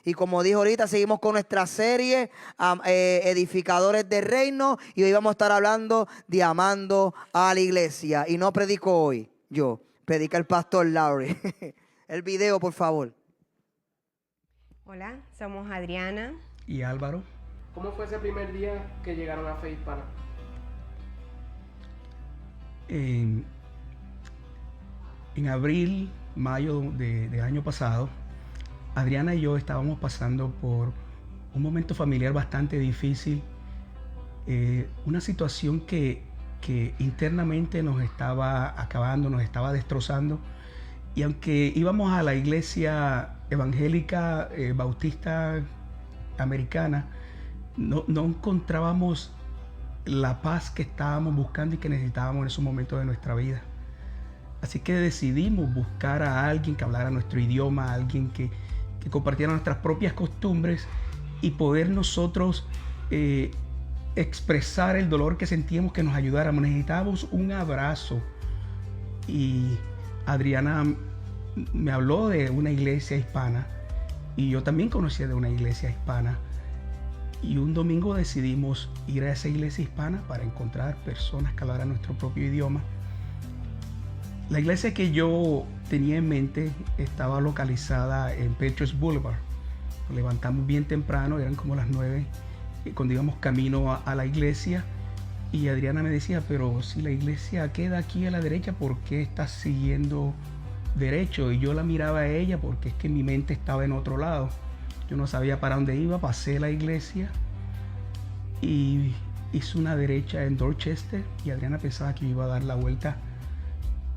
Y como dijo ahorita, seguimos con nuestra serie Edificadores de Reino. Y hoy vamos a estar hablando de amando a la iglesia. Y no predico hoy yo, predica el pastor Laurie. El video, por favor. Hola, somos Adriana y Álvaro. ¿Cómo fue ese primer día que llegaron a Fe Hispana? En abril, mayo del año pasado, Adriana y yo estábamos pasando por un momento familiar bastante difícil, una situación que internamente nos estaba acabando, nos estaba destrozando. Y aunque íbamos a la iglesia evangélica bautista americana, no encontrábamos la paz que estábamos buscando y que necesitábamos en esos momentos de nuestra vida. Así que decidimos buscar a alguien que hablara nuestro idioma, alguien que compartiera nuestras propias costumbres y poder nosotros expresar el dolor que sentíamos, que nos ayudáramos. Necesitábamos un abrazo. Y Adriana me habló de una iglesia hispana y yo también conocía de una iglesia hispana. Y un domingo decidimos ir a esa iglesia hispana para encontrar personas que hablaran nuestro propio idioma. La iglesia que yo tenía en mente estaba localizada en Patriots Boulevard. Nos levantamos bien temprano, eran como las 9, cuando íbamos camino a la iglesia. Y Adriana me decía, pero si la iglesia queda aquí a la derecha, ¿por qué estás siguiendo derecho? Y yo la miraba a ella porque es que mi mente estaba en otro lado. Yo no sabía para dónde iba, pasé la iglesia y hice una derecha en Dorchester y Adriana pensaba que iba a dar la vuelta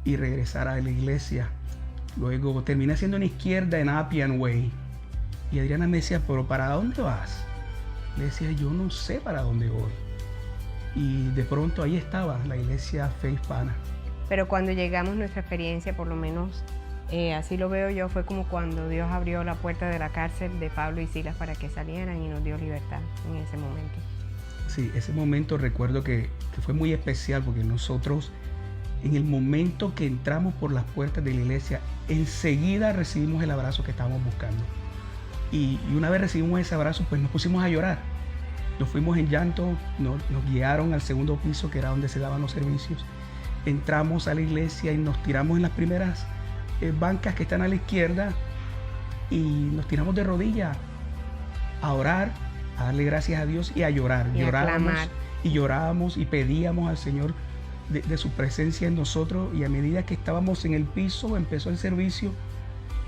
y regresar a la iglesia. Luego terminé haciendo una izquierda en Appian Way y Adriana me decía, pero ¿para dónde vas? Le decía, yo no sé para dónde voy. Y de pronto ahí estaba la iglesia Fe Hispana. Pero cuando llegamos, nuestra experiencia, por lo menos así lo veo yo, fue como cuando Dios abrió la puerta de la cárcel de Pablo y Silas para que salieran y nos dio libertad en ese momento. Sí, ese momento recuerdo que fue muy especial porque nosotros, en el momento que entramos por las puertas de la iglesia, enseguida recibimos el abrazo que estábamos buscando. Y una vez recibimos ese abrazo, pues nos pusimos a llorar. Nos fuimos en llanto, nos guiaron al segundo piso, que era donde se daban los servicios. Entramos a la iglesia y nos tiramos en las primeras bancas que están a la izquierda y nos tiramos de rodillas a orar, a darle gracias a Dios y a llorar. Llorábamos y pedíamos al Señor de su presencia en nosotros. Y a medida que estábamos en el piso, empezó el servicio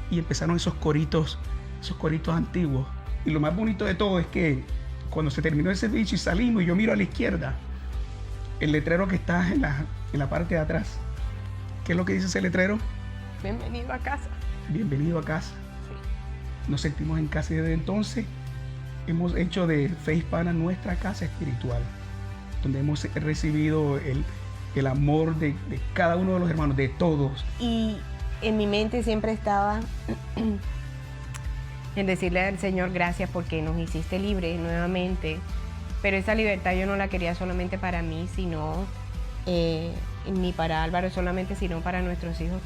y empezaron esos coritos antiguos. Y lo más bonito de todo es que cuando se terminó el servicio y salimos y yo miro a la izquierda, el letrero que está en la parte de atrás. ¿Qué es lo que dice ese letrero? Bienvenido a casa. Bienvenido a casa. Sí. Nos sentimos en casa y desde entonces hemos hecho de Fe Hispana nuestra casa espiritual, donde hemos recibido el amor de cada uno de los hermanos, de todos. Y en mi mente siempre estaba en decirle al Señor gracias porque nos hiciste libres nuevamente. Pero esa libertad yo no la quería solamente para mí, sino ni para Álvaro solamente, sino para nuestros hijos,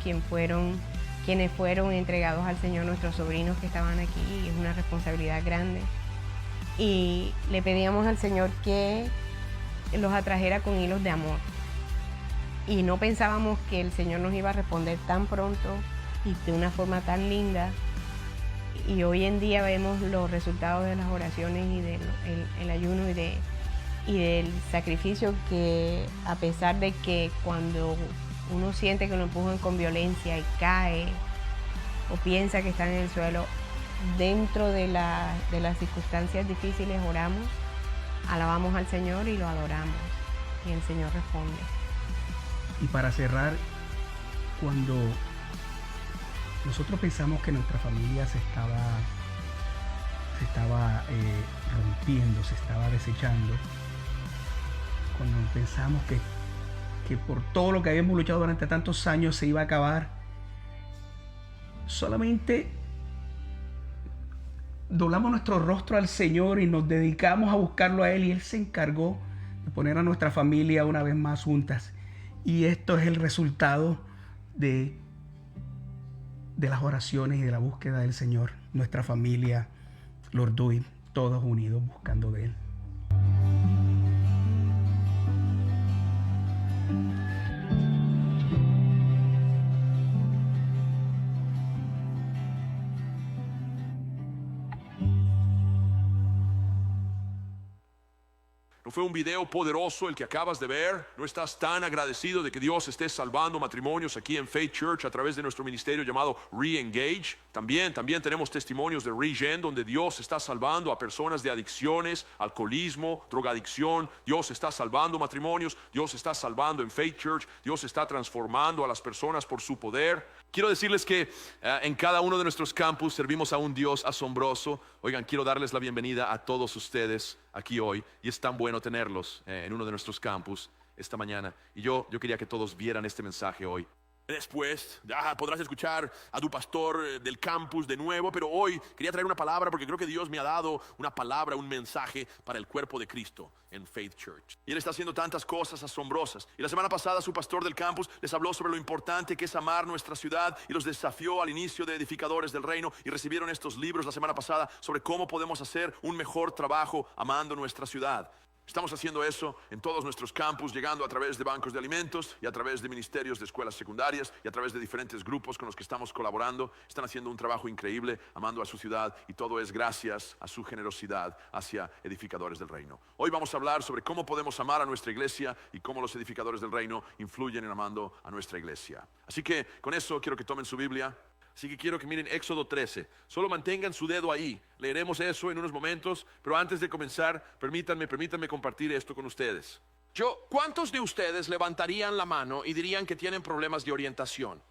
quienes fueron entregados al Señor, nuestros sobrinos que estaban aquí. Y es una responsabilidad grande. Y le pedíamos al Señor que los atrajera con hilos de amor. Y no pensábamos que el Señor nos iba a responder tan pronto y de una forma tan linda. Y hoy en día vemos los resultados de las oraciones y del ayuno y del sacrificio, que a pesar de que cuando uno siente que lo empujan con violencia y cae o piensa que está en el suelo, dentro de las circunstancias difíciles oramos, alabamos al Señor y lo adoramos y el Señor responde. Y para cerrar, cuando nosotros pensamos que nuestra familia se estaba rompiendo, se estaba desechando, cuando pensamos que por todo lo que habíamos luchado durante tantos años se iba a acabar, solamente doblamos nuestro rostro al Señor y nos dedicamos a buscarlo a Él, y Él se encargó de poner a nuestra familia una vez más juntas. Y esto es el resultado de las oraciones y de la búsqueda del Señor. Nuestra familia los doy todos unidos buscando de Él. ¿No fue un video poderoso el que acabas de ver? ¿No estás tan agradecido de que Dios esté salvando matrimonios aquí en Faith Church a través de nuestro ministerio llamado Re-Engage? También tenemos testimonios de Regen, donde Dios está salvando a personas de adicciones, alcoholismo, drogadicción. Dios está salvando matrimonios. Dios está salvando en Faith Church. Dios está transformando a las personas por su poder. Quiero decirles que en cada uno de nuestros campus servimos a un Dios asombroso. Oigan, quiero darles la bienvenida a todos ustedes aquí hoy, y es tan bueno tenerlos en uno de nuestros campus esta mañana. Y yo quería que todos vieran este mensaje hoy. Después ya podrás escuchar a tu pastor del campus de nuevo, pero hoy quería traer una palabra porque creo que Dios me ha dado una palabra, un mensaje para el cuerpo de Cristo en Faith Church. Y Él está haciendo tantas cosas asombrosas. Y la semana pasada su pastor del campus les habló sobre lo importante que es amar nuestra ciudad y los desafió al inicio de Edificadores del Reino, y recibieron estos libros la semana pasada sobre cómo podemos hacer un mejor trabajo amando nuestra ciudad. Estamos haciendo eso en todos nuestros campus, llegando a través de bancos de alimentos y a través de ministerios de escuelas secundarias y a través de diferentes grupos con los que estamos colaborando. Están haciendo un trabajo increíble amando a su ciudad, y todo es gracias a su generosidad hacia Edificadores del Reino. Hoy vamos a hablar sobre cómo podemos amar a nuestra iglesia y cómo los Edificadores del Reino influyen en amando a nuestra iglesia. Así que con eso quiero que tomen su Biblia. Así que quiero que miren Éxodo 13. Solo mantengan su dedo ahí. Leeremos eso en unos momentos, pero antes de comenzar, permítanme compartir esto con ustedes. ¿Cuántos de ustedes levantarían la mano y dirían que tienen problemas de orientación?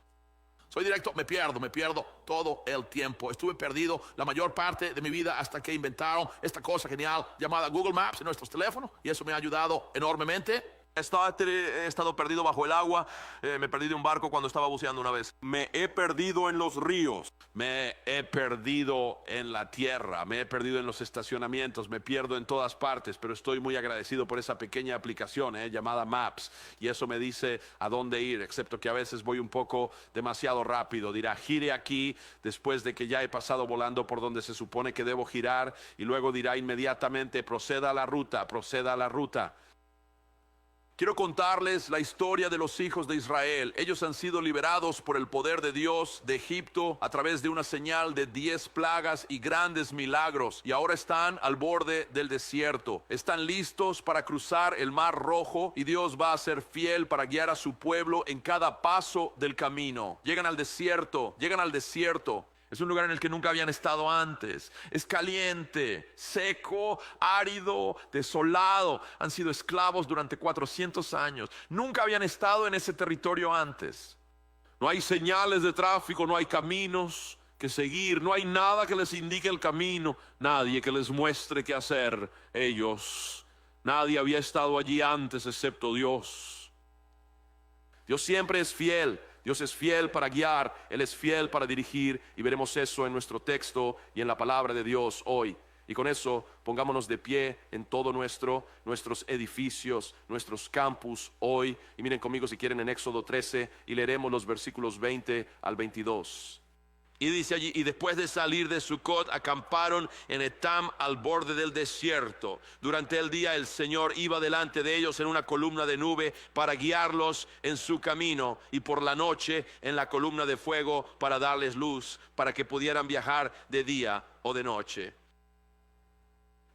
Soy directo, me pierdo todo el tiempo. Estuve perdido la mayor parte de mi vida hasta que inventaron esta cosa genial llamada Google Maps en nuestros teléfonos, y eso me ha ayudado enormemente. He estado perdido bajo el agua. Me perdí de un barco cuando estaba buceando una vez. Me he perdido en los ríos. Me he perdido en la tierra. Me he perdido en los estacionamientos. Me pierdo en todas partes. Pero estoy muy agradecido por esa pequeña aplicación llamada Maps. Y eso me dice a dónde ir. Excepto que a veces voy un poco demasiado rápido. Dirá, gire aquí, después de que ya he pasado volando por donde se supone que debo girar. Y luego dirá inmediatamente, proceda a la ruta. Quiero contarles la historia de los hijos de Israel. Ellos han sido liberados por el poder de Dios de Egipto a través de una señal de 10 plagas y grandes milagros. Y ahora están al borde del desierto. Están listos para cruzar el Mar Rojo, y Dios va a ser fiel para guiar a su pueblo en cada paso del camino. Llegan al desierto. Es un lugar en el que nunca habían estado antes. Es caliente, seco, árido, desolado. Han sido esclavos durante 400 años. Nunca habían estado en ese territorio antes. No hay señales de tráfico, no hay caminos que seguir, no hay nada que les indique el camino, nadie que les muestre qué hacer. Nadie había estado allí antes excepto Dios. Dios siempre es fiel. Dios es fiel para guiar, Él es fiel para dirigir, y veremos eso en nuestro texto y en la palabra de Dios hoy. Y con eso pongámonos de pie en todo nuestros edificios, nuestros campus hoy. Y miren conmigo si quieren en Éxodo 13, y leeremos los versículos 20 al 22. Y dice allí, y después de salir de Sucot, acamparon en Etam al borde del desierto. Durante el día el Señor iba delante de ellos en una columna de nube para guiarlos en su camino, y por la noche en la columna de fuego para darles luz, para que pudieran viajar de día o de noche.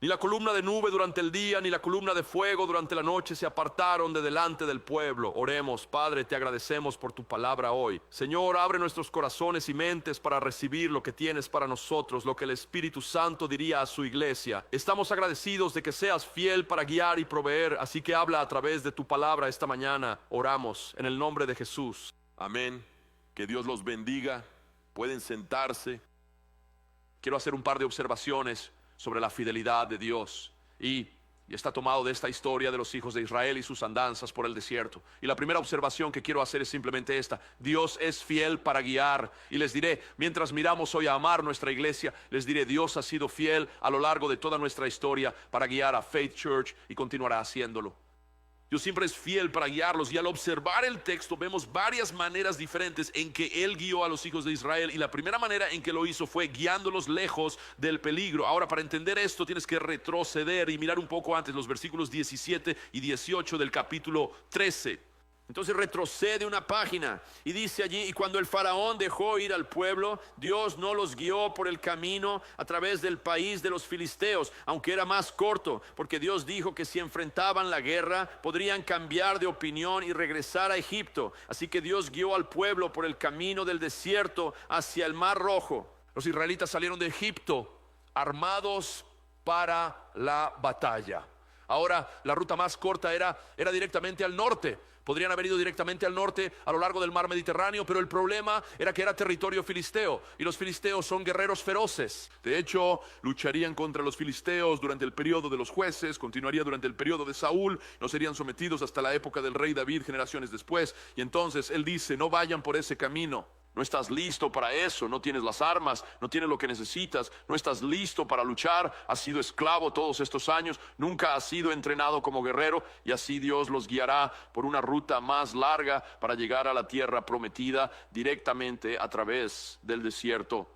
Ni la columna de nube durante el día, ni la columna de fuego durante la noche se apartaron de delante del pueblo. Oremos. Padre, te agradecemos por tu palabra hoy. Señor, abre nuestros corazones y mentes para recibir lo que tienes para nosotros, lo que el Espíritu Santo diría a su iglesia. Estamos agradecidos de que seas fiel para guiar y proveer, así que habla a través de tu palabra esta mañana. Oramos en el nombre de Jesús. Amén. Que Dios los bendiga. Pueden sentarse. Quiero hacer un par de observaciones sobre la fidelidad de Dios, y está tomado de esta historia de los hijos de Israel y sus andanzas por el desierto. Y la primera observación que quiero hacer es simplemente esta: Dios es fiel para guiar. Y les diré, mientras miramos hoy a amar nuestra iglesia, les diré, Dios ha sido fiel a lo largo de toda nuestra historia para guiar a Faith Church y continuará haciéndolo. Dios siempre es fiel para guiarlos, y al observar el texto vemos varias maneras diferentes en que Él guió a los hijos de Israel, y la primera manera en que lo hizo fue guiándolos lejos del peligro. Ahora, para entender esto tienes que retroceder y mirar un poco antes los versículos 17 y 18 del capítulo 13. Entonces retrocede una página y dice allí: y cuando el faraón dejó ir al pueblo, Dios no los guió por el camino a través del país de los filisteos, aunque era más corto, porque Dios dijo que si enfrentaban la guerra podrían cambiar de opinión y regresar a Egipto. Así que Dios guió al pueblo por el camino del desierto hacia el Mar Rojo. Los israelitas salieron de Egipto armados para la batalla. Ahora la ruta más corta era directamente al norte. Podrían haber ido directamente al norte a lo largo del mar Mediterráneo, pero el problema era que era territorio filisteo, y los filisteos son guerreros feroces. De hecho, lucharían contra los filisteos durante el periodo de los jueces, continuaría durante el periodo de Saúl, no serían sometidos hasta la época del rey David generaciones después. Y entonces él dice: no vayan por ese camino. No estás listo para eso, no tienes las armas, no tienes lo que necesitas, no estás listo para luchar, has sido esclavo todos estos años, nunca has sido entrenado como guerrero, y así Dios los guiará por una ruta más larga para llegar a la tierra prometida directamente a través del desierto.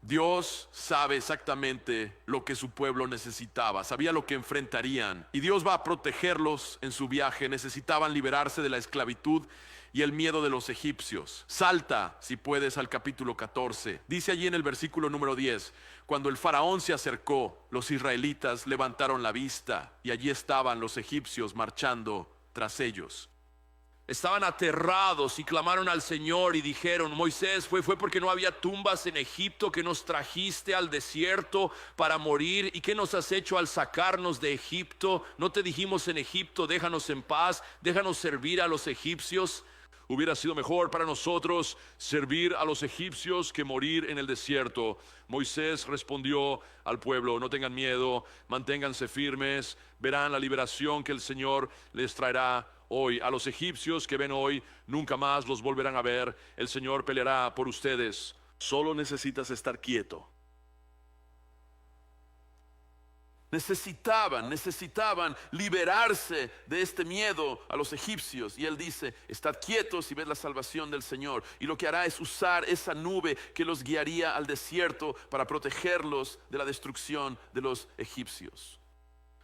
Dios sabe exactamente lo que su pueblo necesitaba, sabía lo que enfrentarían, y Dios va a protegerlos en su viaje. Necesitaban liberarse de la esclavitud y el miedo de los egipcios. Salta, si puedes, al capítulo 14. Dice allí en el versículo número 10: cuando el faraón se acercó, los israelitas levantaron la vista, y allí estaban los egipcios marchando tras ellos. Estaban aterrados y clamaron al Señor y dijeron: Moisés, fue porque no había tumbas en Egipto que nos trajiste al desierto para morir. ¿Y qué nos has hecho al sacarnos de Egipto? ¿No te dijimos en Egipto: déjanos en paz, déjanos servir a los egipcios? Hubiera sido mejor para nosotros servir a los egipcios que morir en el desierto. Moisés respondió al pueblo: no tengan miedo, manténganse firmes, verán la liberación que el Señor les traerá hoy. A los egipcios que ven hoy, nunca más los volverán a ver. El Señor peleará por ustedes. Solo necesitas estar quieto. Necesitaban liberarse de este miedo a los egipcios. Y él dice: estad quietos y ved la salvación del Señor. Y lo que hará es usar esa nube que los guiaría al desierto para protegerlos de la destrucción de los egipcios.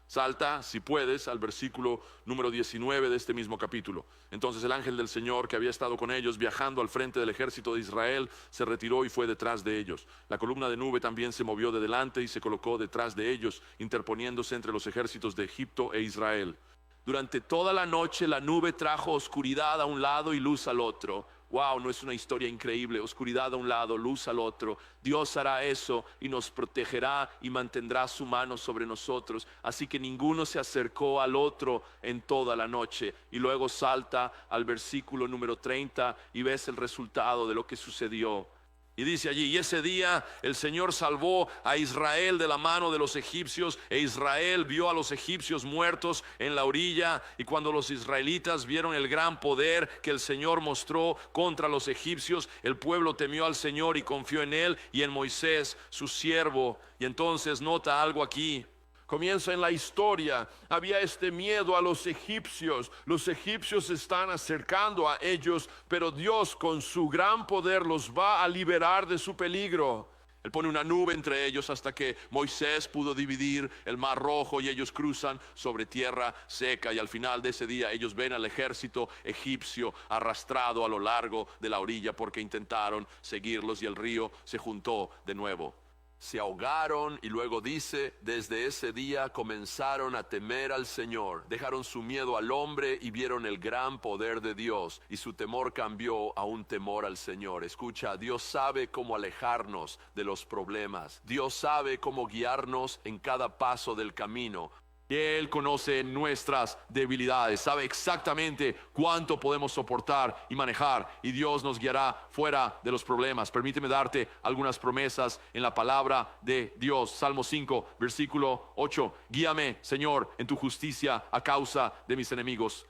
Salta, si puedes, al versículo número 19 de este mismo capítulo. Entonces el ángel del Señor, que había estado con ellos viajando al frente del ejército de Israel, se retiró y fue detrás de ellos. La columna de nube también se movió de delante y se colocó detrás de ellos, interponiéndose entre los ejércitos de Egipto e Israel. Durante toda la noche la nube trajo oscuridad a un lado y luz al otro. Wow, ¿no es una historia increíble? Oscuridad a un lado, luz al otro. Dios hará eso y nos protegerá y mantendrá su mano sobre nosotros. Así que ninguno se acercó al otro en toda la noche. Y luego salta al versículo número 30 y ves el resultado de lo que sucedió. Y dice allí: y ese día el Señor salvó a Israel de la mano de los egipcios, e Israel vio a los egipcios muertos en la orilla. Y cuando los israelitas vieron el gran poder que el Señor mostró contra los egipcios, el pueblo temió al Señor y confió en él y en Moisés, su siervo. Y entonces nota algo aquí. Comienza en la historia. Había este miedo a los egipcios. Los egipcios se están acercando a ellos, pero Dios con su gran poder los va a liberar de su peligro. Él pone una nube entre ellos hasta que Moisés pudo dividir el Mar Rojo y ellos cruzan sobre tierra seca. Y al final de ese día ellos ven al ejército egipcio arrastrado a lo largo de la orilla porque intentaron seguirlos, y el río se juntó de nuevo. Se ahogaron, y luego dice: desde ese día comenzaron a temer al Señor, dejaron su miedo al hombre y vieron el gran poder de Dios, y su temor cambió a un temor al Señor. Escucha, Dios sabe cómo alejarnos de los problemas. Dios sabe cómo guiarnos en cada paso del camino. Él conoce nuestras debilidades, sabe exactamente cuánto podemos soportar y manejar, y Dios nos guiará fuera de los problemas. Permíteme darte algunas promesas en la palabra de Dios. Salmo 5, versículo 8: guíame, Señor, en tu justicia a causa de mis enemigos.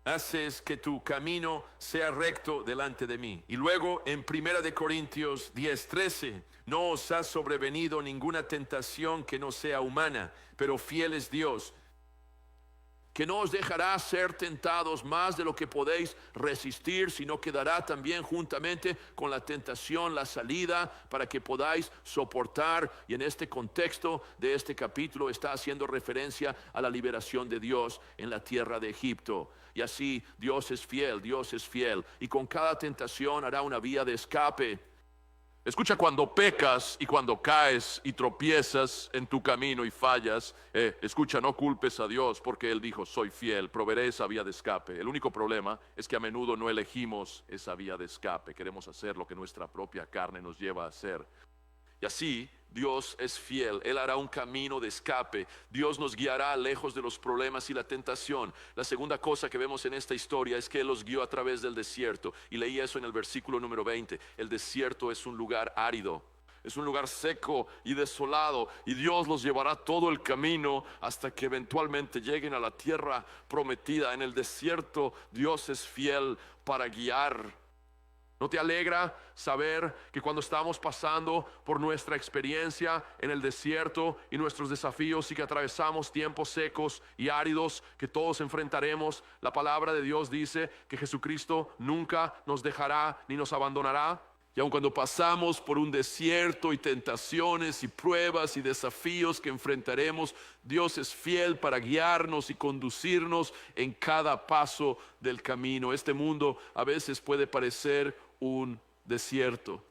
Haces que tu camino sea recto delante de mí. Y luego en 1 de Corintios 10:13: no os ha sobrevenido ninguna tentación que no sea humana, pero fiel es Dios, que no os dejará ser tentados más de lo que podéis resistir, sino que dará también juntamente con la tentación la salida para que podáis soportar. Y en este contexto de este capítulo está haciendo referencia a la liberación de Dios en la tierra de Egipto. Y así Dios es fiel, y con cada tentación hará una vía de escape. Escucha, cuando pecas y cuando caes y tropiezas en tu camino y fallas, escucha, no culpes a Dios, porque Él dijo, soy fiel, proveeré esa vía de escape. El único problema es que a menudo no elegimos esa vía de escape. Queremos hacer lo que nuestra propia carne nos lleva a hacer. Y así Dios es fiel, Él hará un camino de escape. Dios nos guiará lejos de los problemas y la tentación. La segunda cosa que vemos en esta historia es que Él los guió a través del desierto. Y leí eso en el versículo número 20. El desierto es un lugar árido, es un lugar seco y desolado. Y Dios los llevará todo el camino hasta que eventualmente lleguen a la tierra prometida. En el desierto Dios es fiel para guiar. ¿No te alegra saber que cuando estamos pasando por nuestra experiencia en el desierto y nuestros desafíos y que atravesamos tiempos secos y áridos que todos enfrentaremos, la palabra de Dios dice que Jesucristo nunca nos dejará ni nos abandonará? Y aun cuando pasamos por un desierto y tentaciones y pruebas y desafíos que enfrentaremos, Dios es fiel para guiarnos y conducirnos en cada paso del camino. Este mundo a veces puede parecer un desierto.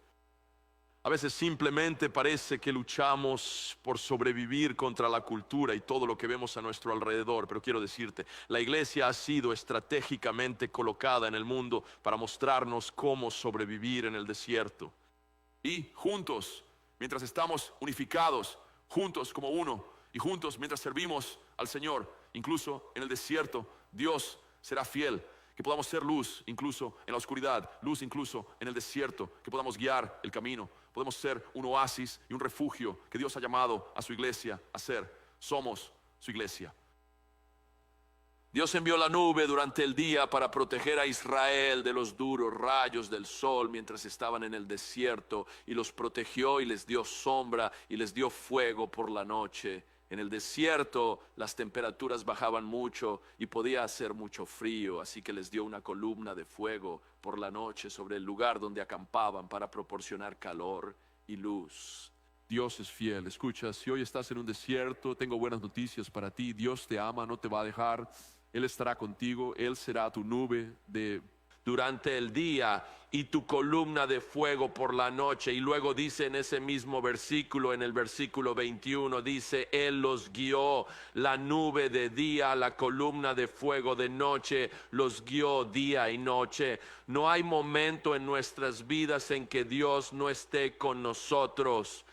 A veces simplemente parece que luchamos por sobrevivir contra la cultura y todo lo que vemos a nuestro alrededor. Pero quiero decirte, la iglesia ha sido estratégicamente colocada en el mundo para mostrarnos cómo sobrevivir en el desierto. Y juntos, mientras estamos unificados, juntos como uno, y juntos mientras servimos al Señor, incluso en el desierto, Dios será fiel. Que podamos ser luz incluso en la oscuridad, luz incluso en el desierto, que podamos guiar el camino. Podemos ser un oasis y un refugio que Dios ha llamado a su iglesia a ser. Somos su iglesia. Dios envió la nube durante el día para proteger a Israel de los duros rayos del sol mientras estaban en el desierto, y los protegió y les dio sombra y les dio fuego por la noche. En el desierto las temperaturas bajaban mucho y podía hacer mucho frío, así que les dio una columna de fuego por la noche sobre el lugar donde acampaban para proporcionar calor y luz. Dios es fiel. Escucha, si hoy estás en un desierto, tengo buenas noticias para ti. Dios te ama, no te va a dejar. Él estará contigo, Él será tu nube durante el día y tu columna de fuego por la noche. Y luego dice en ese mismo versículo, en el versículo 21, dice, Él los guió, la nube de día, la columna de fuego de noche, los guió día y noche. No hay momento en nuestras vidas en que Dios no esté con nosotros.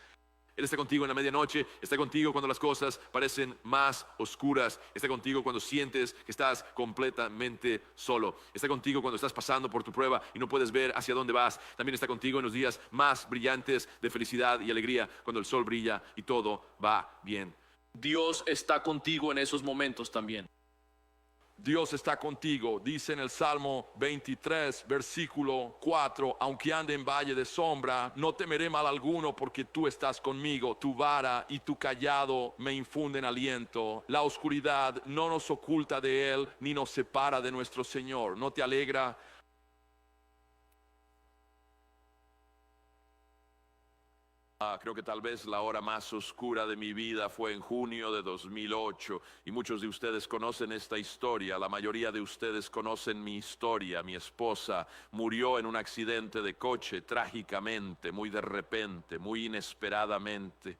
Él está contigo en la medianoche, está contigo cuando las cosas parecen más oscuras, está contigo cuando sientes que estás completamente solo, está contigo cuando estás pasando por tu prueba y no puedes ver hacia dónde vas. También está contigo en los días más brillantes de felicidad y alegría, cuando el sol brilla y todo va bien. Dios está contigo en esos momentos también. Dios está contigo, dice en el Salmo 23, versículo 4, aunque ande en valle de sombra, no temeré mal alguno porque tú estás conmigo, tu vara y tu callado me infunden aliento. La oscuridad no nos oculta de Él, ni nos separa de nuestro Señor. ¿No te alegra? Creo que tal vez la hora más oscura de mi vida fue en junio de 2008 y muchos de ustedes conocen esta historia. La mayoría de ustedes conocen mi historia. Mi esposa murió en un accidente de coche trágicamente, muy de repente, muy inesperadamente.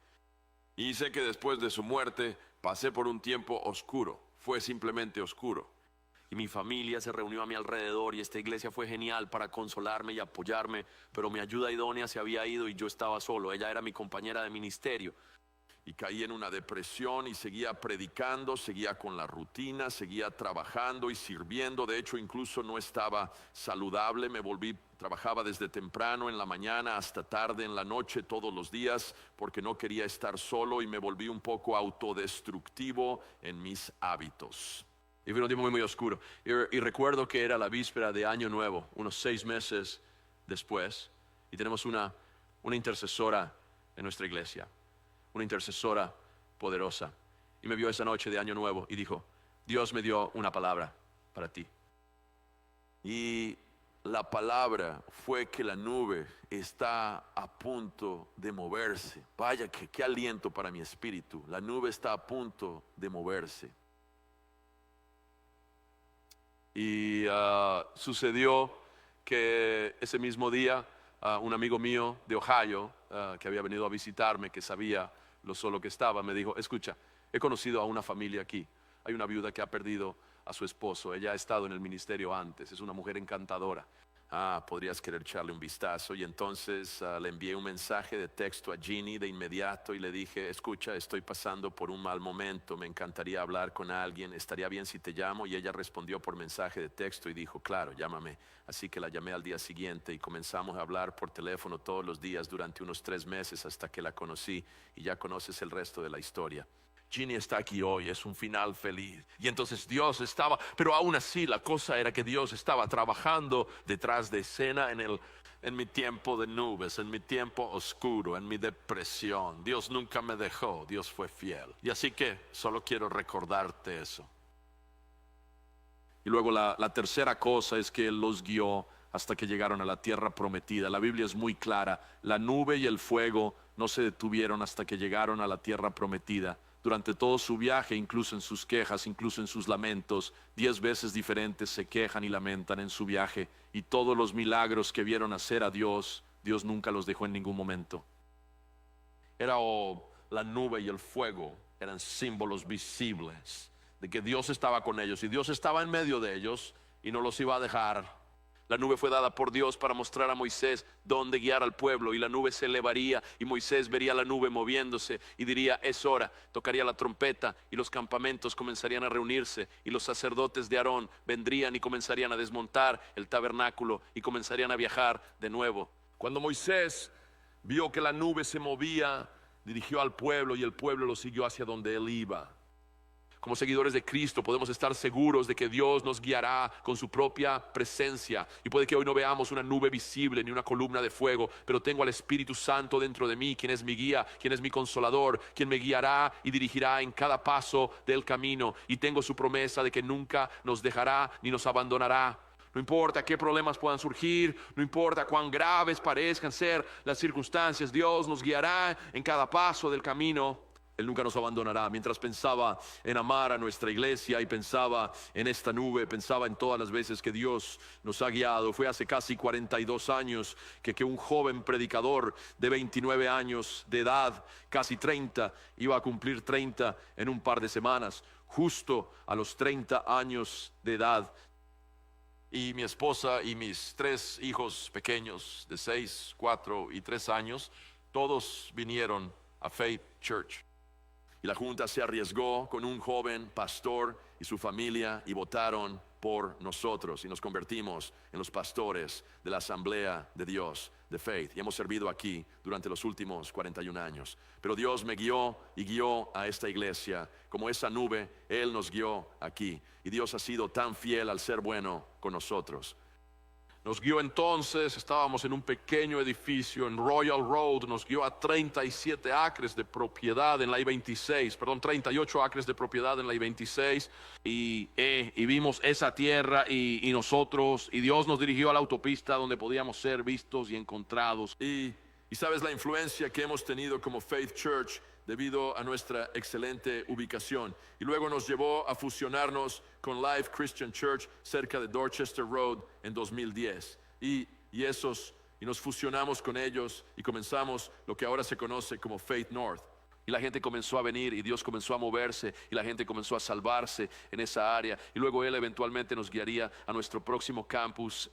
Y sé que después de su muerte pasé por un tiempo oscuro. Fue simplemente oscuro. Y mi familia se reunió a mi alrededor y esta iglesia fue genial para consolarme y apoyarme, pero mi ayuda idónea se había ido y yo estaba solo. Ella era mi compañera de ministerio. Y caí en una depresión y seguía predicando, seguía con la rutina, seguía trabajando y sirviendo. De hecho, incluso no estaba saludable. Trabajaba desde temprano en la mañana hasta tarde en la noche todos los días porque no quería estar solo y me volví un poco autodestructivo en mis hábitos. Y fue un tiempo muy oscuro. Y recuerdo que era la víspera de Año Nuevo, unos 6 meses después. Y tenemos una intercesora en nuestra iglesia, una intercesora poderosa. Y me vio esa noche de Año Nuevo y dijo, Dios me dio una palabra para ti. Y la palabra fue que la nube está a punto de moverse. Vaya, qué aliento para mi espíritu. La nube está a punto de moverse. Y sucedió que ese mismo día un amigo mío de Ohio que había venido a visitarme, que sabía lo solo que estaba, me dijo: escucha, he conocido a una familia aquí. Hay una viuda que ha perdido a su esposo. Ella ha estado en el ministerio antes, es una mujer encantadora. Podrías querer echarle un vistazo. Y entonces le envié un mensaje de texto a Ginny de inmediato y le dije: escucha, estoy pasando por un mal momento, me encantaría hablar con alguien, estaría bien si te llamo. Y ella respondió por mensaje de texto y dijo: claro, llámame. Así que la llamé al día siguiente y comenzamos a hablar por teléfono todos los días durante unos 3 meses hasta que la conocí, y ya conoces el resto de la historia. Ginny está aquí hoy, es un final feliz. Y entonces Dios estaba, pero aún así la cosa era que Dios estaba trabajando detrás de escena en mi tiempo de nubes, en mi tiempo oscuro, en mi depresión. Dios nunca me dejó, Dios fue fiel. Y así que solo quiero recordarte eso. Y luego la tercera cosa es que Él los guió hasta que llegaron a la tierra prometida. La Biblia es muy clara, la nube y el fuego no se detuvieron hasta que llegaron a la tierra prometida. Durante todo su viaje, incluso en sus quejas, incluso en sus lamentos, 10 veces diferentes se quejan y lamentan en su viaje. Y todos los milagros que vieron hacer a Dios, Dios nunca los dejó en ningún momento. Era la nube y el fuego, eran símbolos visibles de que Dios estaba con ellos, y Dios estaba en medio de ellos y no los iba a dejar. La nube fue dada por Dios para mostrar a Moisés dónde guiar al pueblo, y la nube se elevaría y Moisés vería la nube moviéndose y diría: es hora. Tocaría la trompeta y los campamentos comenzarían a reunirse, y los sacerdotes de Aarón vendrían y comenzarían a desmontar el tabernáculo y comenzarían a viajar de nuevo. Cuando Moisés vio que la nube se movía, dirigió al pueblo y el pueblo lo siguió hacia donde él iba. Como seguidores de Cristo podemos estar seguros de que Dios nos guiará con su propia presencia. Y puede que hoy no veamos una nube visible ni una columna de fuego, pero tengo al Espíritu Santo dentro de mí, quien es mi guía, quien es mi consolador, quien me guiará y dirigirá en cada paso del camino. Y tengo su promesa de que nunca nos dejará ni nos abandonará. No importa qué problemas puedan surgir, no importa cuán graves parezcan ser las circunstancias, Dios nos guiará en cada paso del camino. Él nunca nos abandonará. Mientras pensaba en amar a nuestra iglesia y pensaba en esta nube, pensaba en todas las veces que Dios nos ha guiado. Fue hace casi 42 años que un joven predicador de 29 años de edad, casi 30, iba a cumplir 30 en un par de semanas, justo a los 30 años de edad. Y mi esposa y mis 3 hijos pequeños de 6, 4 y 3 años, todos vinieron a Faith Church. Y la junta se arriesgó con un joven pastor y su familia y votaron por nosotros y nos convertimos en los pastores de la Asamblea de Dios de Faith, y hemos servido aquí durante los últimos 41 años. Pero Dios me guió y guió a esta iglesia como esa nube. Él nos guió aquí, y Dios ha sido tan fiel al ser bueno con nosotros. Nos guió entonces, estábamos en un pequeño edificio en Royal Road, nos guió a 37 acres de propiedad en la I-26, 38 acres de propiedad en la I-26, y vimos esa tierra y nosotros, y Dios nos dirigió a la autopista donde podíamos ser vistos y encontrados. Y sabes la influencia que hemos tenido como Faith Church debido a nuestra excelente ubicación. Y luego nos llevó a fusionarnos con Life Christian Church cerca de Dorchester Road en 2010. Y nos fusionamos con ellos y comenzamos lo que ahora se conoce como Faith North. Y la gente comenzó a venir y Dios comenzó a moverse y la gente comenzó a salvarse en esa área. Y luego Él eventualmente nos guiaría a nuestro próximo campus,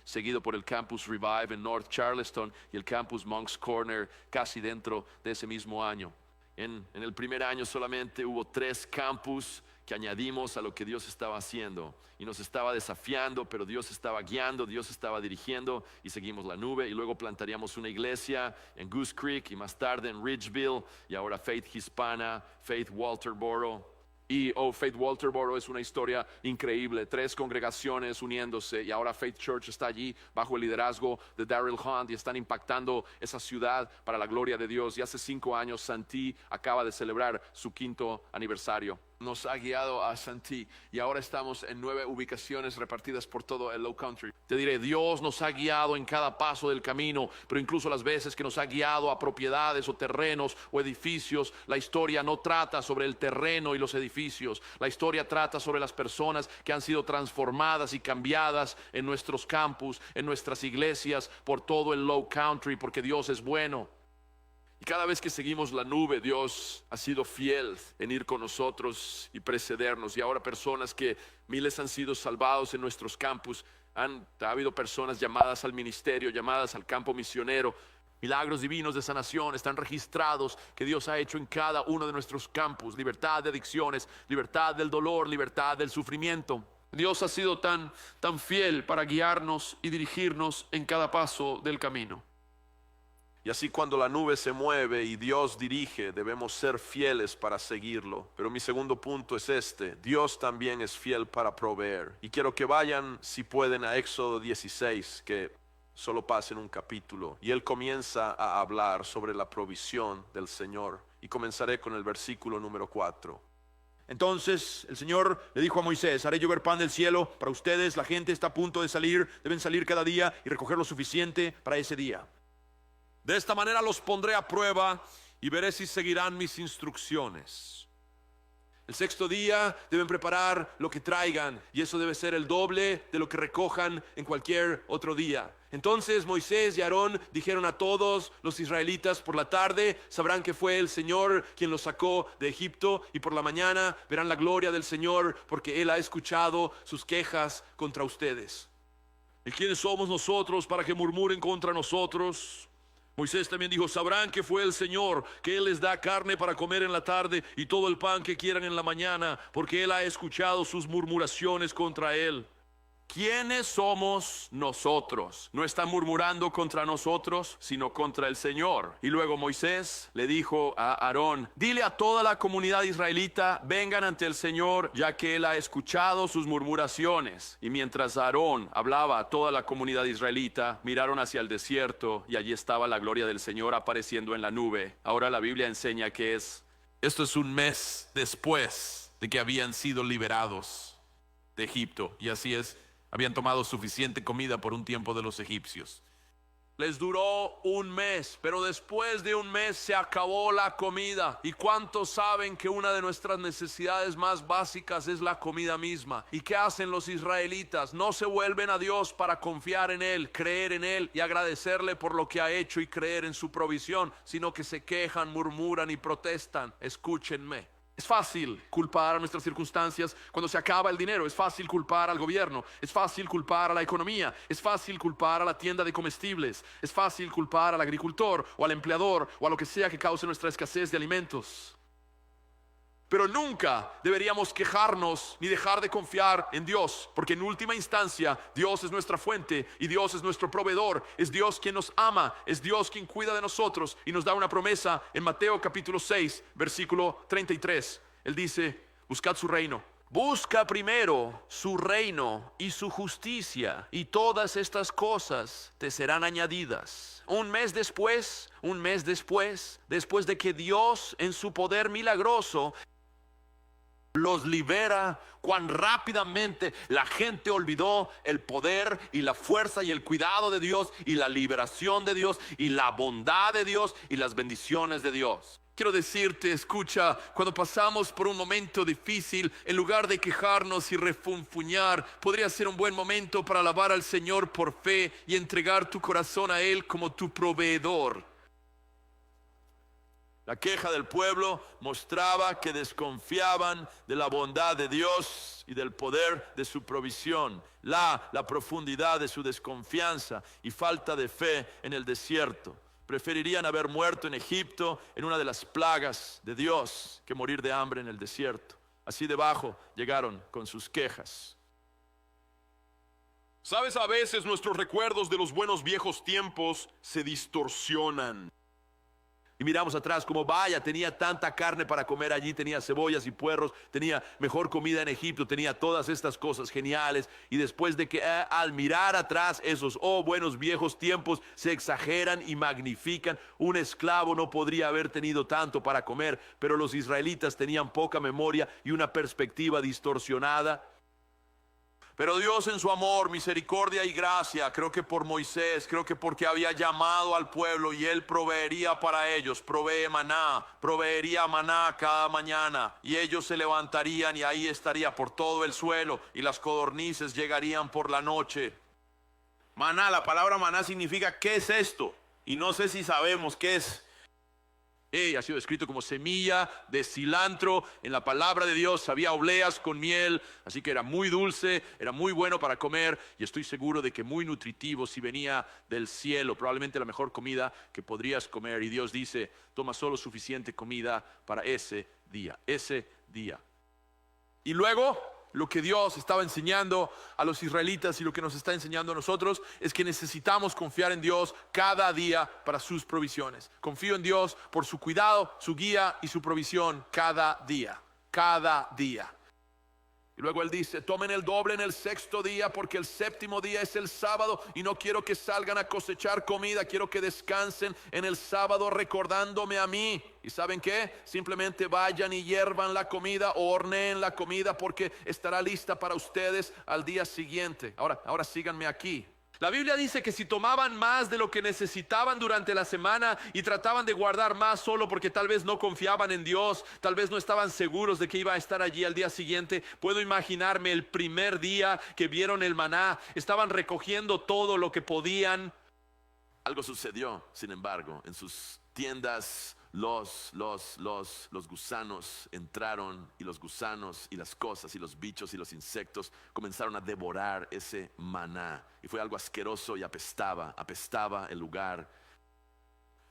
seguido por el Campus Revive en North Charleston y el Campus Moncks Corner casi dentro de ese mismo año. En el primer año solamente hubo 3 campus que añadimos a lo que Dios estaba haciendo, y nos estaba desafiando, pero Dios estaba guiando, Dios estaba dirigiendo, y seguimos la nube. Y luego plantaríamos una iglesia en Goose Creek y más tarde en Ridgeville, y ahora Faith Hispana, Faith Walterboro. Y Faith Walterboro es una historia increíble, 3 congregaciones uniéndose, y ahora Faith Church está allí bajo el liderazgo de Daryl Hunt y están impactando esa ciudad para la gloria de Dios. Y hace 5 años Santee acaba de celebrar su 5º aniversario. nos ha guiado a Santee y ahora estamos en 9 ubicaciones repartidas por todo el Low Country. Te diré, Dios nos ha guiado en cada paso del camino, pero incluso las veces que nos ha guiado a propiedades o terrenos o edificios, la historia no trata sobre el terreno y los edificios. La historia trata sobre las personas que han sido transformadas y cambiadas en nuestros campus, en nuestras iglesias, por todo el Low Country, porque Dios es bueno. Y cada vez que seguimos la nube, Dios ha sido fiel en ir con nosotros y precedernos. Y ahora personas que miles han sido salvados en nuestros campus. Ha habido personas llamadas al ministerio, llamadas al campo misionero. Milagros divinos de sanación están registrados que Dios ha hecho en cada uno de nuestros campus. Libertad de adicciones, libertad del dolor, libertad del sufrimiento. Dios ha sido tan fiel para guiarnos y dirigirnos en cada paso del camino. Y así cuando la nube se mueve y Dios dirige, debemos ser fieles para seguirlo. Pero mi segundo punto es este: Dios también es fiel para proveer. Y quiero que vayan, si pueden, a Éxodo 16, que solo pasen un capítulo. Y él comienza a hablar sobre la provisión del Señor. Y comenzaré con el versículo número 4. Entonces el Señor le dijo a Moisés: haré llover pan del cielo para ustedes. La gente está a punto de salir, deben salir cada día y recoger lo suficiente para ese día. De esta manera los pondré a prueba y veré si seguirán mis instrucciones. El sexto día deben preparar lo que traigan, y eso debe ser el doble de lo que recojan en cualquier otro día. Entonces Moisés y Aarón dijeron a todos los israelitas: por la tarde sabrán que fue el Señor quien los sacó de Egipto, y por la mañana verán la gloria del Señor, porque Él ha escuchado sus quejas contra ustedes. ¿Y quiénes somos nosotros para que murmuren contra nosotros? Moisés también dijo: sabrán que fue el Señor, que Él les da carne para comer en la tarde y todo el pan que quieran en la mañana, porque Él ha escuchado sus murmuraciones contra Él. ¿Quiénes somos nosotros? No están murmurando contra nosotros, sino contra el Señor. Y luego Moisés le dijo a Aarón: dile a toda la comunidad israelita, vengan ante el Señor, ya que Él ha escuchado sus murmuraciones. Y mientras Aarón hablaba a toda la comunidad israelita, miraron hacia el desierto, y allí estaba la gloria del Señor apareciendo en la nube. Ahora la Biblia enseña que esto es un mes después de que habían sido liberados de Egipto. Y así es. Habían tomado suficiente comida por un tiempo de los egipcios. Les duró un mes, pero después de un mes se acabó la comida. ¿Y cuántos saben que una de nuestras necesidades más básicas es la comida misma? ¿Y qué hacen los israelitas? No se vuelven a Dios para confiar en Él, creer en Él y agradecerle por lo que ha hecho y creer en su provisión, sino que se quejan, murmuran y protestan. Escúchenme. Es fácil culpar a nuestras circunstancias cuando se acaba el dinero. Es fácil culpar al gobierno. Es fácil culpar a la economía. Es fácil culpar a la tienda de comestibles. Es fácil culpar al agricultor o al empleador o a lo que sea que cause nuestra escasez de alimentos. Pero nunca deberíamos quejarnos ni dejar de confiar en Dios, porque en última instancia Dios es nuestra fuente y Dios es nuestro proveedor. Es Dios quien nos ama, es Dios quien cuida de nosotros y nos da una promesa en Mateo capítulo 6, versículo 33. Él dice: buscad su reino. Busca primero su reino y su justicia, y todas estas cosas te serán añadidas. Un mes después, después de que Dios en su poder milagroso los libera, cuán rápidamente la gente olvidó el poder y la fuerza y el cuidado de Dios y la liberación de Dios y la bondad de Dios y las bendiciones de Dios. Quiero decirte, escucha, cuando pasamos por un momento difícil, en lugar de quejarnos y refunfuñar, podría ser un buen momento para alabar al Señor por fe y entregar tu corazón a Él como tu proveedor. La queja del pueblo mostraba que desconfiaban de la bondad de Dios y del poder de su provisión, la profundidad de su desconfianza y falta de fe en el desierto. Preferirían haber muerto en Egipto en una de las plagas de Dios que morir de hambre en el desierto. Así debajo llegaron con sus quejas. Sabes, a veces nuestros recuerdos de los buenos viejos tiempos se distorsionan. Y miramos atrás como vaya, tenía tanta carne para comer allí, tenía cebollas y puerros, tenía mejor comida en Egipto, tenía todas estas cosas geniales. Y después de que al mirar atrás esos buenos viejos tiempos se exageran y magnifican. Un esclavo no podría haber tenido tanto para comer, pero los israelitas tenían poca memoria y una perspectiva distorsionada. Pero Dios en su amor, misericordia y gracia, creo que por Moisés, creo que porque había llamado al pueblo y él proveería para ellos, proveería maná cada mañana y ellos se levantarían y ahí estaría por todo el suelo y las codornices llegarían por la noche. Maná, la palabra maná significa ¿qué es esto? Y no sé si sabemos qué es. Ha sido escrito como semilla de cilantro en la palabra de Dios. Había obleas con miel, así que era muy dulce, era muy bueno para comer y estoy seguro de que muy nutritivo si venía del cielo, probablemente la mejor comida que podrías comer. Y Dios dice, toma solo suficiente comida para ese día. Y luego, lo que Dios estaba enseñando a los israelitas y lo que nos está enseñando a nosotros es que necesitamos confiar en Dios cada día para sus provisiones. Confío en Dios por su cuidado, su guía y su provisión cada día. Y luego él dice, tomen el doble en el sexto día porque el séptimo día es el sábado y no quiero que salgan a cosechar comida, quiero que descansen en el sábado recordándome a mí. ¿Y saben qué? Simplemente vayan y hiervan la comida o horneen la comida porque estará lista para ustedes al día siguiente. Ahora síganme aquí. La Biblia dice que si tomaban más de lo que necesitaban durante la semana y trataban de guardar más solo porque tal vez no confiaban en Dios, tal vez no estaban seguros de que iba a estar allí al día siguiente, puedo imaginarme el primer día que vieron el maná, estaban recogiendo todo lo que podían. Algo sucedió, sin embargo, en sus tiendas. Los gusanos entraron y los gusanos y las cosas y los bichos y los insectos comenzaron a devorar ese maná y fue algo asqueroso y apestaba el lugar.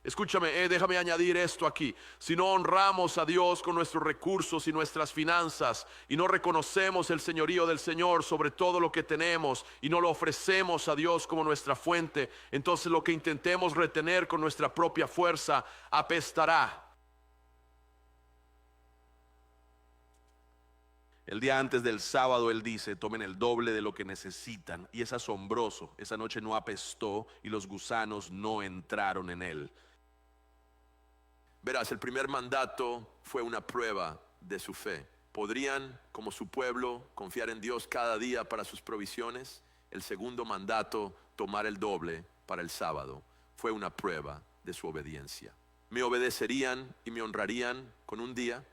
Escúchame, déjame añadir esto aquí. Si no honramos a Dios con nuestros recursos y nuestras finanzas y no reconocemos el señorío del Señor sobre todo lo que tenemos y no lo ofrecemos a Dios como nuestra fuente, entonces lo que intentemos retener con nuestra propia fuerza apestará. El día antes del sábado él dice, tomen el doble de lo que necesitan. Y es asombroso, esa noche no apestó y los gusanos no entraron en él. Verás, el primer mandato fue una prueba de su fe. ¿Podrían, como su pueblo, confiar en Dios cada día para sus provisiones? El segundo mandato, tomar el doble para el sábado, fue una prueba de su obediencia. ¿Me obedecerían y me honrarían con un día?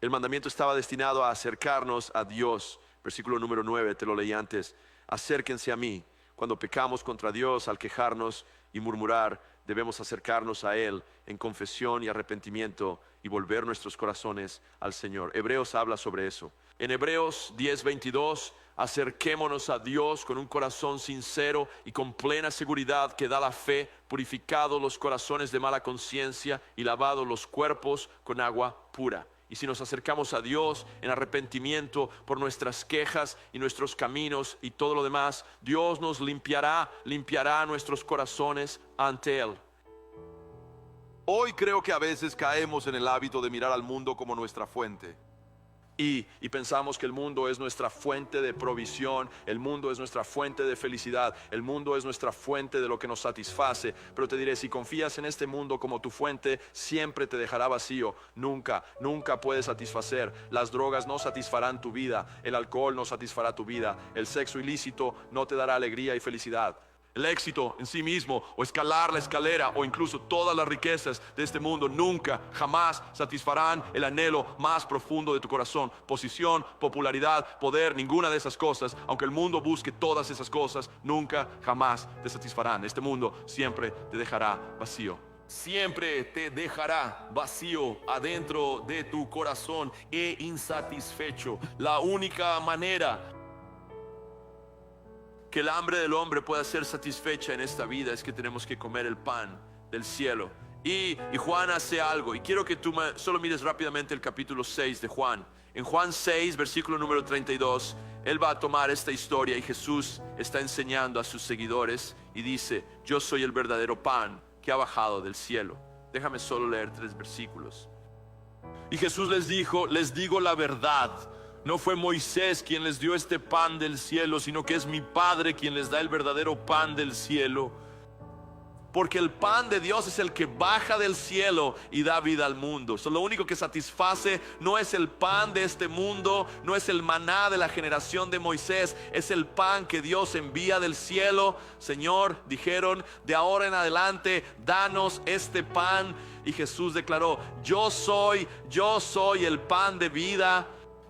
El mandamiento estaba destinado a acercarnos a Dios. Versículo número 9, te lo leí antes. Acérquense a mí. Cuando pecamos contra Dios, al quejarnos y murmurar, debemos acercarnos a Él en confesión y arrepentimiento y volver nuestros corazones al Señor. Hebreos habla sobre eso. En Hebreos 10:22, acerquémonos a Dios con un corazón sincero y con plena seguridad que da la fe, purificados los corazones de mala conciencia y lavados los cuerpos con agua pura. Y si nos acercamos a Dios en arrepentimiento por nuestras quejas y nuestros caminos y todo lo demás, Dios nos limpiará nuestros corazones ante Él. Hoy creo que a veces caemos en el hábito de mirar al mundo como nuestra fuente. Y pensamos que el mundo es nuestra fuente de provisión, el mundo es nuestra fuente de felicidad, el mundo es nuestra fuente de lo que nos satisface. Pero te diré, si confías en este mundo como tu fuente, siempre te dejará vacío. Nunca puedes satisfacer. Las drogas no satisfarán tu vida, el alcohol no satisfará tu vida, el sexo ilícito no te dará alegría y felicidad. El éxito en sí mismo o escalar la escalera o incluso todas las riquezas de este mundo nunca, jamás satisfarán el anhelo más profundo de tu corazón. Posición, popularidad, poder, ninguna de esas cosas, aunque el mundo busque todas esas cosas, nunca, jamás te satisfarán. Este mundo siempre te dejará vacío. Siempre te dejará vacío adentro de tu corazón e insatisfecho. La única manera que el hambre del hombre pueda ser satisfecha en esta vida es que tenemos que comer el pan del cielo. Y Juan hace algo, y quiero que tú solo mires rápidamente el capítulo 6 de Juan. En Juan 6, versículo número 32, él va a tomar esta historia y Jesús está enseñando a sus seguidores y dice: yo soy el verdadero pan que ha bajado del cielo. Déjame solo leer 3 versículos. Y Jesús les dijo: les digo la verdad, no fue Moisés quien les dio este pan del cielo, sino que es mi Padre quien les da el verdadero pan del cielo. Porque el pan de Dios es el que baja del cielo y da vida al mundo. Lo único que satisface no es el pan de este mundo, no es el maná de la generación de Moisés, es el pan que Dios envía del cielo. Señor, dijeron, de ahora en adelante, danos este pan. Y Jesús declaró: yo soy el pan de vida.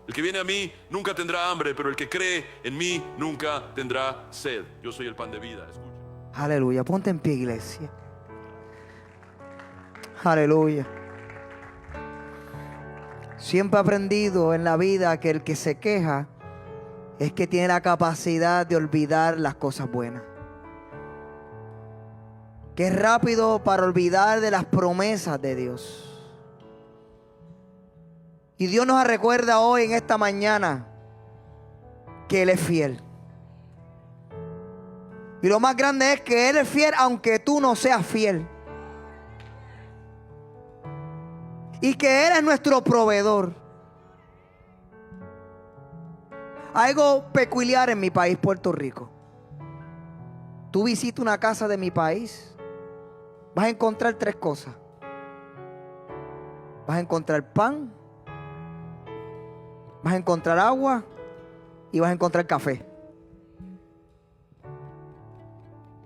El que viene a mí nunca tendrá hambre, pero el que cree en mí nunca tendrá sed. Yo soy el pan de vida. Escucha. Aleluya, ponte en pie, iglesia. Aleluya. Siempre he aprendido en la vida que el que se queja es que tiene la capacidad de olvidar las cosas buenas. Que es rápido para olvidar de las promesas de Dios. Y Dios nos recuerda hoy en esta mañana que Él es fiel. Y lo más grande es que Él es fiel aunque tú no seas fiel. Y que Él es nuestro proveedor. Algo peculiar en mi país, Puerto Rico. Tú visitas una casa de mi país, vas a encontrar 3 cosas. Vas a encontrar pan, vas a encontrar agua y vas a encontrar café.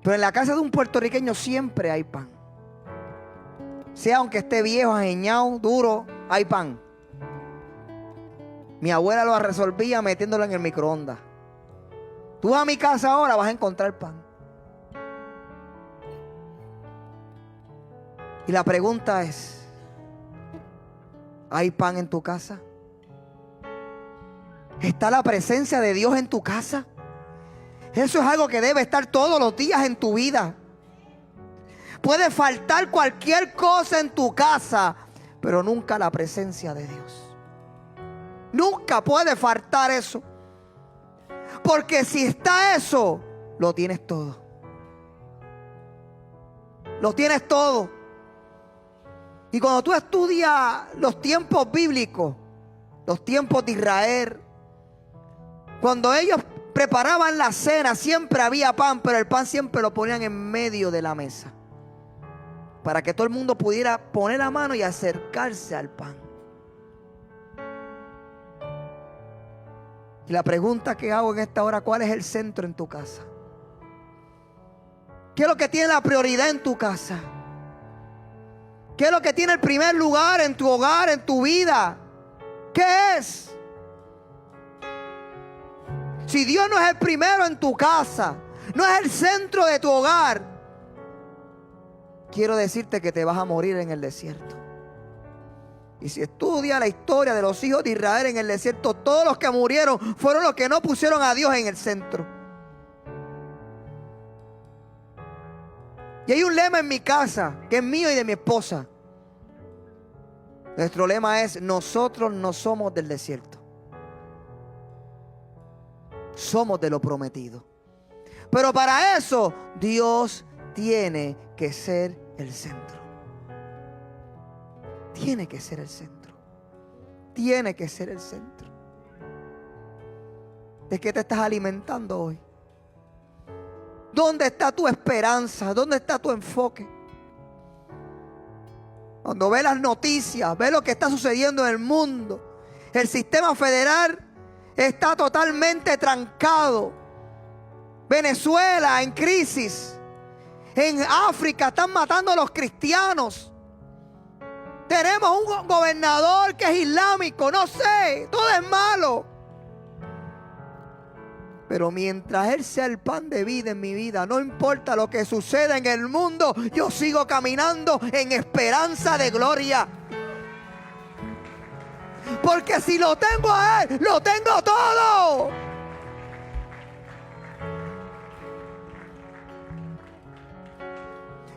Pero en la casa de un puertorriqueño siempre hay pan. Sea aunque esté viejo, ajeñado, duro, hay pan. Mi abuela lo resolvía metiéndolo en el microondas. Tú vas a mi casa ahora, vas a encontrar pan. Y la pregunta es: ¿hay pan en tu casa? ¿Está la presencia de Dios en tu casa? Eso es algo que debe estar todos los días en tu vida. Puede faltar cualquier cosa en tu casa, pero nunca la presencia de Dios. Nunca puede faltar eso. Porque si está eso, lo tienes todo. Lo tienes todo. Y cuando tú estudias los tiempos bíblicos, los tiempos de Israel, cuando ellos preparaban la cena, siempre había pan, pero el pan siempre lo ponían en medio de la mesa, para que todo el mundo pudiera poner la mano y acercarse al pan. Y la pregunta que hago en esta hora: ¿cuál es el centro en tu casa? ¿Qué es lo que tiene la prioridad en tu casa? ¿Qué es lo que tiene el primer lugar en tu hogar, en tu vida? ¿Qué es? Si Dios no es el primero en tu casa, no es el centro de tu hogar, quiero decirte que te vas a morir en el desierto. Y si estudias la historia de los hijos de Israel en el desierto, todos los que murieron fueron los que no pusieron a Dios en el centro. Y hay un lema en mi casa, que es mío y de mi esposa. Nuestro lema es: nosotros no somos del desierto, somos de lo prometido. Pero para eso Dios tiene que ser el centro. Tiene que ser el centro. Tiene que ser el centro. ¿De qué te estás alimentando hoy? ¿Dónde está tu esperanza? ¿Dónde está tu enfoque? Cuando ves las noticias, ves lo que está sucediendo en el mundo, el sistema federal está totalmente trancado. Venezuela en crisis. En África están matando a los cristianos. Tenemos un gobernador que es islámico. No sé, todo es malo. Pero mientras Él sea el pan de vida en mi vida, no importa lo que suceda en el mundo, yo sigo caminando en esperanza de gloria. Porque si lo tengo a Él, lo tengo todo.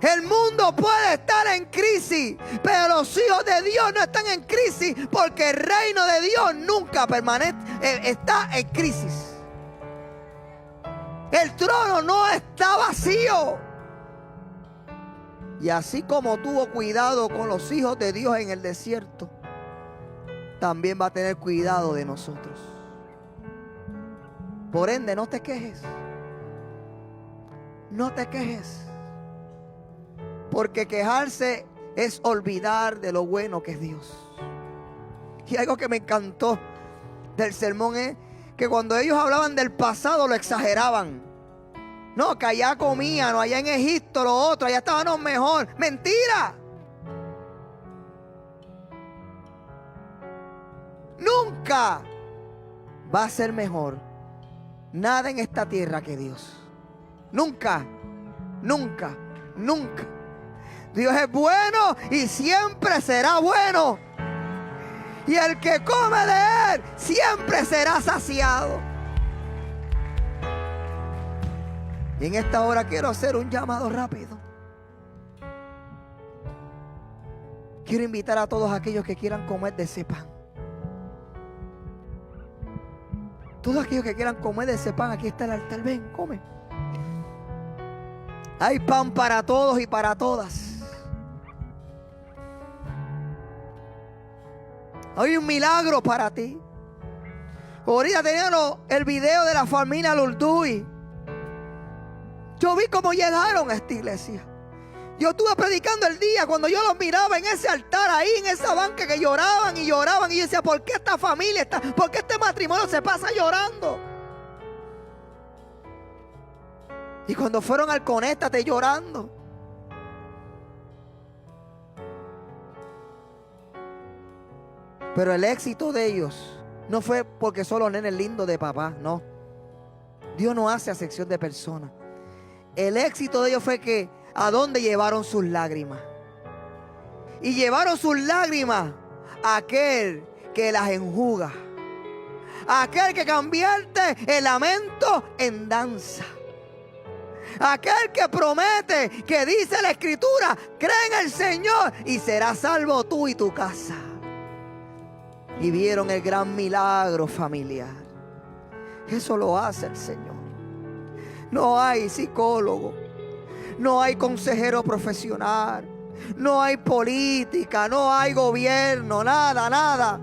El mundo puede estar en crisis, pero los hijos de Dios no están en crisis, porque el reino de Dios nunca está en crisis. El trono no está vacío. Y así como tuvo cuidado con los hijos de Dios en el desierto, también va a tener cuidado de nosotros. Por ende, no te quejes. No te quejes. Porque quejarse es olvidar de lo bueno que es Dios. Y algo que me encantó del sermón es que cuando ellos hablaban del pasado lo exageraban. No, que allá comían, o allá en Egipto lo otro, allá estábamos mejor. ¡Mentira! Nunca va a ser mejor nada en esta tierra que Dios. Nunca, nunca, nunca. Dios es bueno y siempre será bueno. Y el que come de Él siempre será saciado. Y en esta hora quiero hacer un llamado rápido. Quiero invitar a todos aquellos que quieran comer de ese pan. Todos aquellos que quieran comer de ese pan, aquí está el altar. Ven, come. Hay pan para todos y para todas. Hay un milagro para ti. Ahorita teníamos el video de la familia Lulduy. Yo vi cómo llegaron a esta iglesia. Yo estuve predicando el día cuando yo los miraba en ese altar ahí, en esa banca, que lloraban y lloraban. Y yo decía, ¿por qué esta familia por qué este matrimonio se pasa llorando? Y cuando fueron al Conéctate llorando. Pero el éxito de ellos no fue porque son los nenes lindos de papá, no. Dios no hace acepción de personas. El éxito de ellos fue que a dónde llevaron sus lágrimas. Y llevaron sus lágrimas a aquel que las enjuga. A aquel que convierte el lamento en danza. Aquel que promete, que dice la Escritura, cree en el Señor y serás salvo tú y tu casa. Y vieron el gran milagro familiar. Eso lo hace el Señor. No hay psicólogo, no hay consejero profesional, no hay política, no hay gobierno, nada, nada.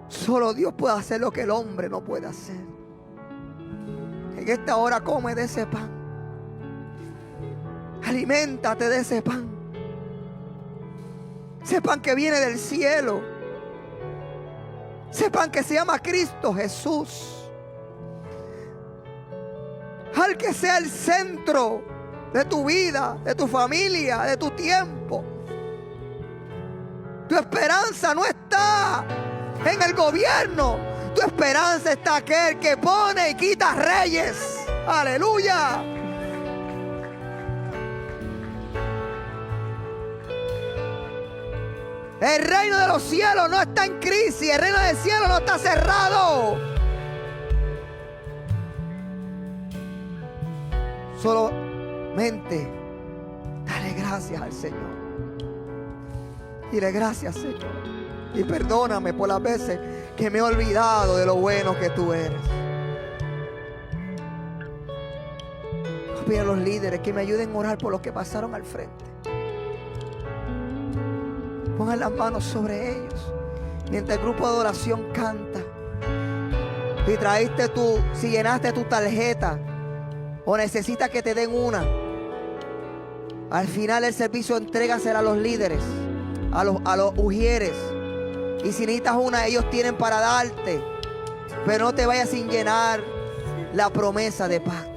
Solo Dios puede hacer lo que el hombre no puede hacer. En esta hora come de ese pan. Aliméntate de ese pan. Ese pan que viene del cielo. Ese pan que se llama Cristo Jesús. Al que sea el centro de tu vida, de tu familia, de tu tiempo. Tu esperanza no está en el gobierno. Tu esperanza está en aquel que pone y quita reyes. Aleluya. El reino de los cielos no está en crisis. El reino del cielo no está cerrado. Solamente dale gracias al Señor. Dile gracias, Señor. Y perdóname por las veces que me he olvidado de lo bueno que tú eres. Pido a los líderes que me ayuden a orar por los que pasaron al frente. Pongan las manos sobre ellos mientras el grupo de oración canta. Si llenaste tu tarjeta o necesitas que te den una, al final del servicio entrégasela a los líderes, a los ujieres. Y si necesitas una, ellos tienen para darte. Pero no te vayas sin llenar la promesa de pacto.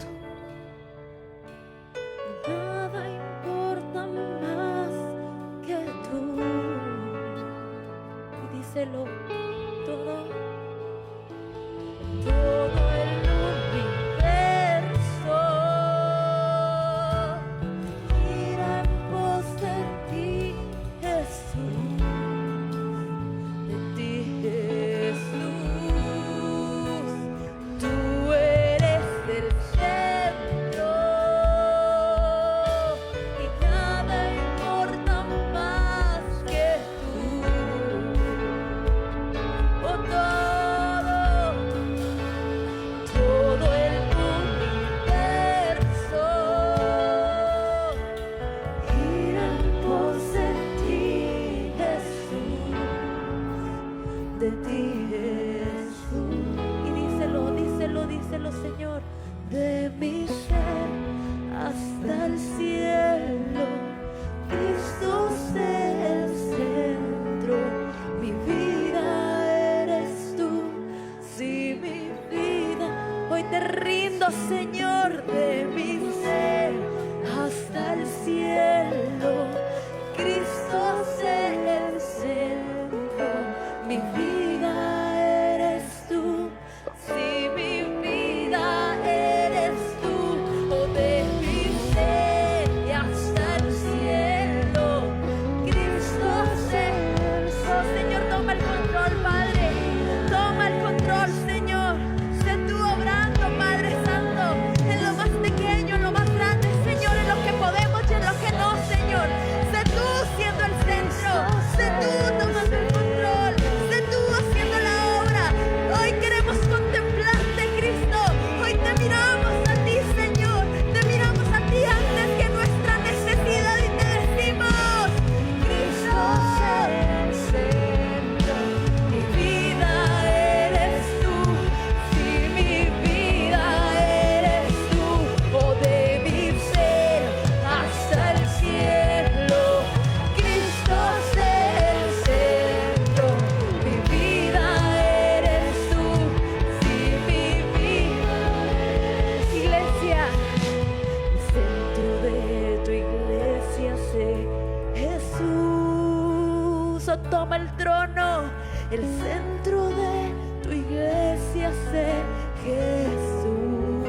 Todo el universo gira en pos de ti, Jesús, de ti, Jesús. Tú eres el centro y Todopoderoso toma el trono, el centro de tu iglesia sé Jesús.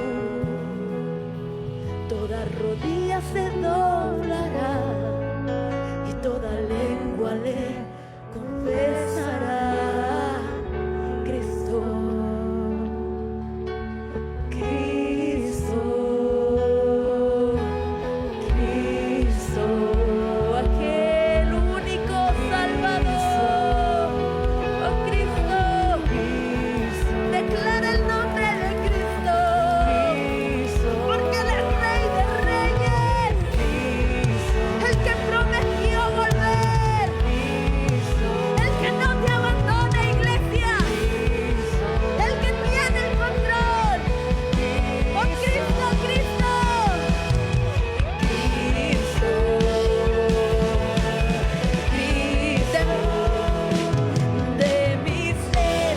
Toda rodilla se doblará y toda lengua le confesará. Cristo, Cristo, Cristo, aquel único Salvador. Oh Cristo, declara el nombre de Cristo, porque Él es Rey de Reyes, el que prometió volver, el que no te abandona, iglesia, el que tiene el control. Oh Cristo, Cristo, Cristo, Cristo, de mi ser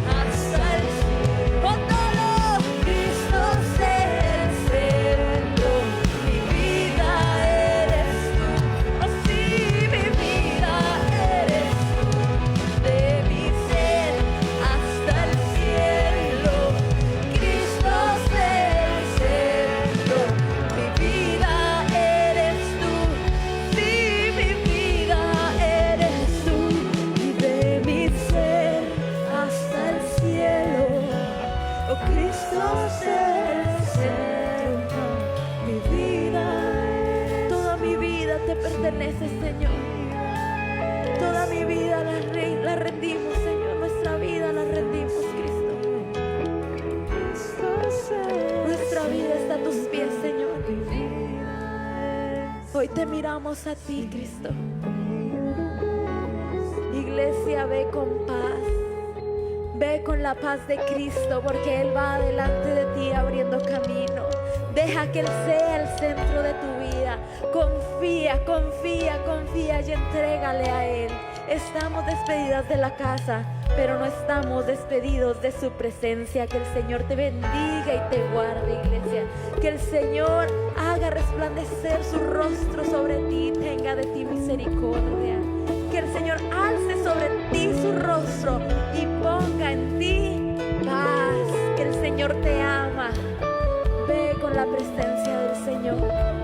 hasta el cielo. Oh todo, Cristo ser el centro, mi vida eres tú. Oh sí, mi vida eres tú, de mi ser hasta el cielo. Cristo ser el centro, mi vida eres tú. Sí, mi vida eres tú, y de mi ser hasta el cielo. Oh Cristo ser el centro, mi vida, toda mi vida te pertenece, Señor. Toda mi vida la rendimos, Señor. Nuestra vida la rendimos, Cristo. Nuestra vida está a tus pies, Señor. Hoy te miramos a ti, Cristo. Iglesia, ve con paz. Ve con la paz de Cristo, porque Él va delante de ti abriendo camino. Deja que Él sea el centro de tu vida. Confía, confía, confía y entrégale a Él. Estamos despedidas de la casa, pero no estamos despedidos de su presencia. Que el Señor te bendiga y te guarde, iglesia. Que el Señor haga resplandecer su rostro sobre ti, tenga de ti misericordia. Que el Señor alce sobre ti su rostro y ponga en ti paz. Que el Señor te ama. Ve con la presencia del Señor.